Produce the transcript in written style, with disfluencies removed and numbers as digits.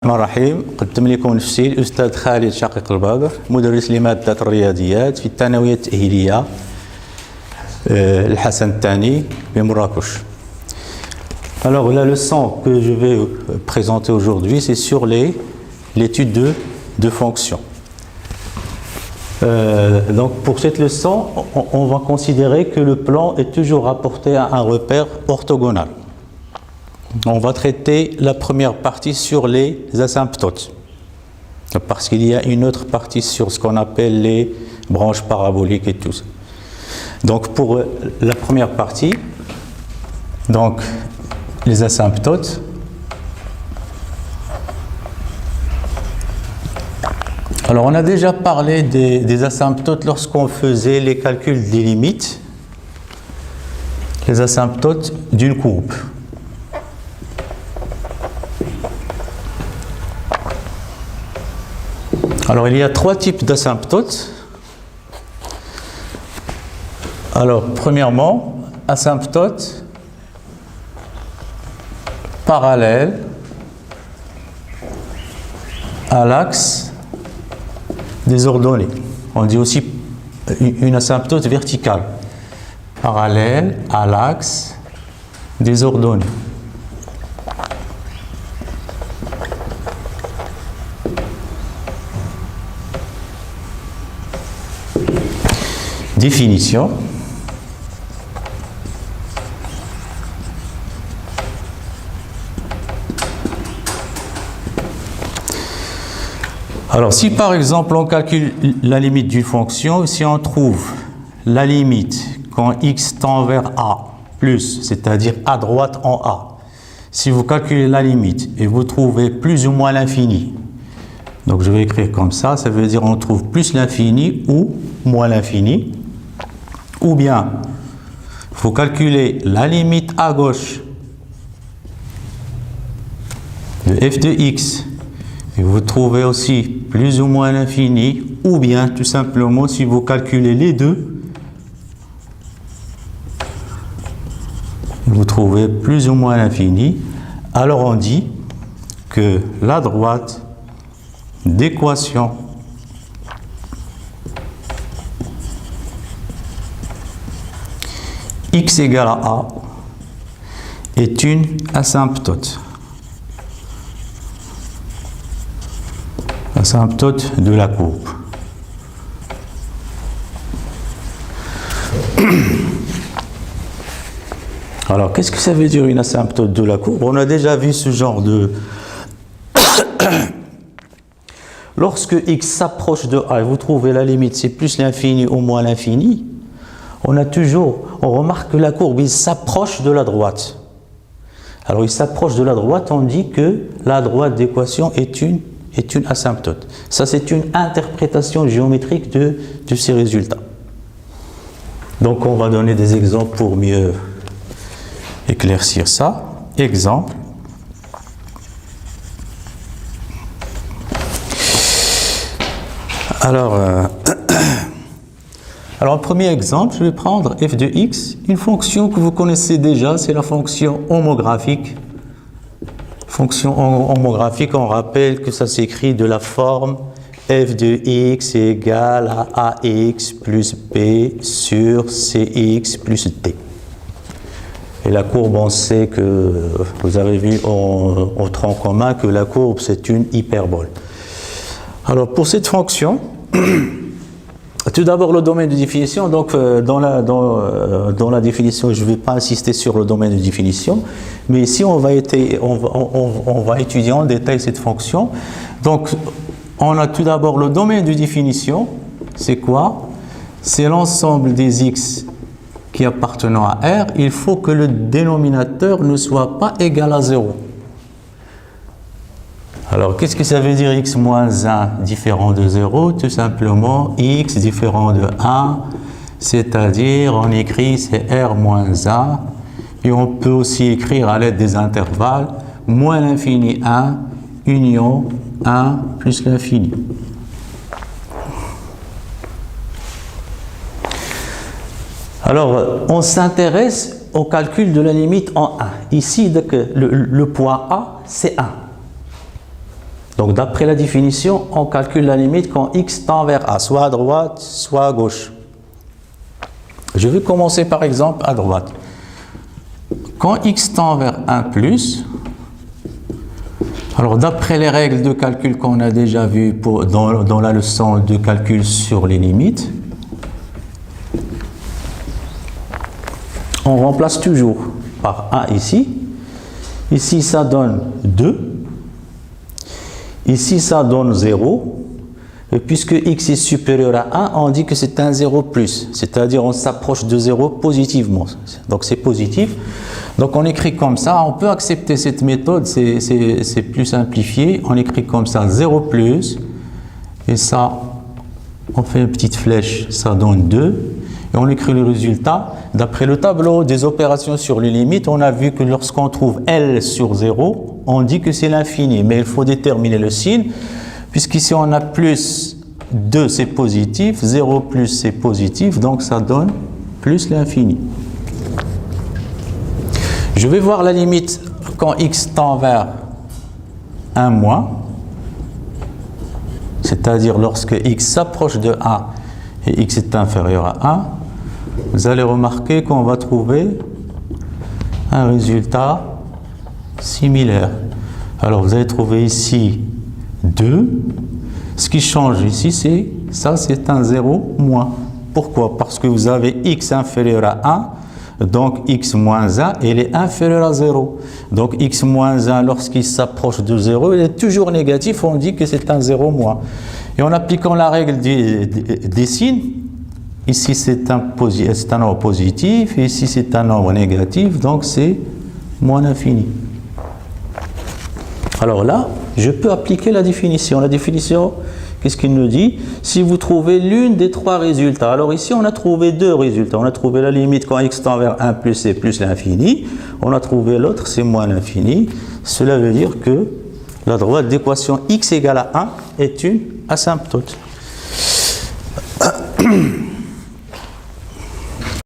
الرحمن الرحيم. قدم لكم نفسي الأستاذ خالد شقيق الباقر، مدرس لمادة الرياضيات في الثانوية التأهيلية الحسن الثاني بمراكش. Alors la leçon que je vais présenter aujourd'hui, c'est sur l'étude de fonctions. Donc pour cette leçon, on va considérer que le plan est toujours rapporté à un repère orthogonal. On va traiter la première partie sur les asymptotes, parce qu'il y a une autre partie sur ce qu'on appelle les branches paraboliques et tout ça. Donc pour la première partie, donc les asymptotes, alors on a déjà parlé des asymptotes lorsqu'on faisait les calculs des limites, les asymptotes d'une courbe. Alors il y a trois types d'asymptotes. Alors premièrement, asymptote parallèle à l'axe des ordonnées. On dit aussi une asymptote verticale, parallèle à l'axe des ordonnées. Définition. Alors, si par exemple on calcule la limite d'une fonction, si on trouve la limite quand x tend vers a plus, c'est-à-dire à droite en a, si vous calculez la limite et vous trouvez plus ou moins l'infini, donc je vais écrire comme ça veut dire on trouve plus l'infini ou moins l'infini, ou bien il faut calculer la limite à gauche de f de x et vous trouvez aussi plus ou moins l'infini, ou bien tout simplement si vous calculez les deux, vous trouvez plus ou moins l'infini, alors on dit que la droite d'équation x égale à a est une asymptote. Asymptote de la courbe. Alors, qu'est-ce que ça veut dire une asymptote de la courbe? On a déjà vu ce genre de... Lorsque x s'approche de a et vous trouvez la limite, c'est plus l'infini ou moins l'infini, on remarque que la courbe, il s'approche de la droite. Alors, il s'approche de la droite, on dit que la droite d'équation est une asymptote. Ça, c'est une interprétation géométrique de ces résultats. Donc, on va donner des exemples pour mieux éclaircir ça. Exemple. Alors, premier exemple, je vais prendre f de x, une fonction que vous connaissez déjà, c'est la fonction homographique. Fonction homographique, on rappelle que ça s'écrit de la forme f de x égale à ax plus b sur cx plus d. Et la courbe, on sait que, vous avez vu au tronc commun que la courbe c'est une hyperbole. Alors pour cette fonction, tout d'abord le domaine de définition, donc dans la définition, je ne vais pas insister sur le domaine de définition, mais ici on va étudier en détail cette fonction. Donc on a tout d'abord le domaine de définition, c'est quoi? C'est l'ensemble des x qui appartiennent à R, il faut que le dénominateur ne soit pas égal à 0. Alors, qu'est-ce que ça veut dire x moins 1 différent de 0? Tout simplement, x différent de 1, c'est-à-dire, on écrit c'est R moins 1, et on peut aussi écrire à l'aide des intervalles, moins l'infini 1, union 1 plus l'infini. Alors, on s'intéresse au calcul de la limite en 1. Ici, le point A, c'est 1. Donc d'après la définition, on calcule la limite quand x tend vers a, soit à droite, soit à gauche. Je vais commencer par exemple à droite. Quand x tend vers 1 plus, alors d'après les règles de calcul qu'on a déjà vues dans la leçon de calcul sur les limites, on remplace toujours par 1 ici. Ici ça donne 2. Ici, ça donne 0. Et puisque x est supérieur à 1, on dit que c'est un 0 plus. C'est-à-dire on s'approche de 0 positivement. Donc c'est positif. Donc on écrit comme ça. On peut accepter cette méthode, c'est plus simplifié. On écrit comme ça 0 plus. Et ça, on fait une petite flèche, ça donne 2. Et on écrit le résultat. D'après le tableau des opérations sur les limites, on a vu que lorsqu'on trouve L sur 0, on dit que c'est l'infini. Mais il faut déterminer le signe, puisqu'ici on a plus 2, c'est positif, 0 plus c'est positif, donc ça donne plus l'infini. Je vais voir la limite quand x tend vers 1 moins, c'est-à-dire lorsque x s'approche de a et x est inférieur à 1, vous allez remarquer qu'on va trouver un résultat similaire. Alors vous allez trouver ici 2. Ce qui change ici, c'est un 0 moins. Pourquoi? Parce que vous avez x inférieur à 1, donc x moins 1, il est inférieur à 0. Donc x moins 1, lorsqu'il s'approche de 0, il est toujours négatif, on dit que c'est un 0 moins. Et en appliquant la règle des signes, ici c'est un nombre positif, ici c'est un nombre négatif, donc c'est moins l'infini. Alors là, je peux appliquer la définition. La définition, qu'est-ce qu'il nous dit? Si vous trouvez l'une des trois résultats. Alors ici, on a trouvé deux résultats. On a trouvé la limite quand x tend vers 1 plus c'est plus l'infini. On a trouvé l'autre, c'est moins l'infini. Cela veut dire que la droite d'équation x égale à 1 est une asymptote.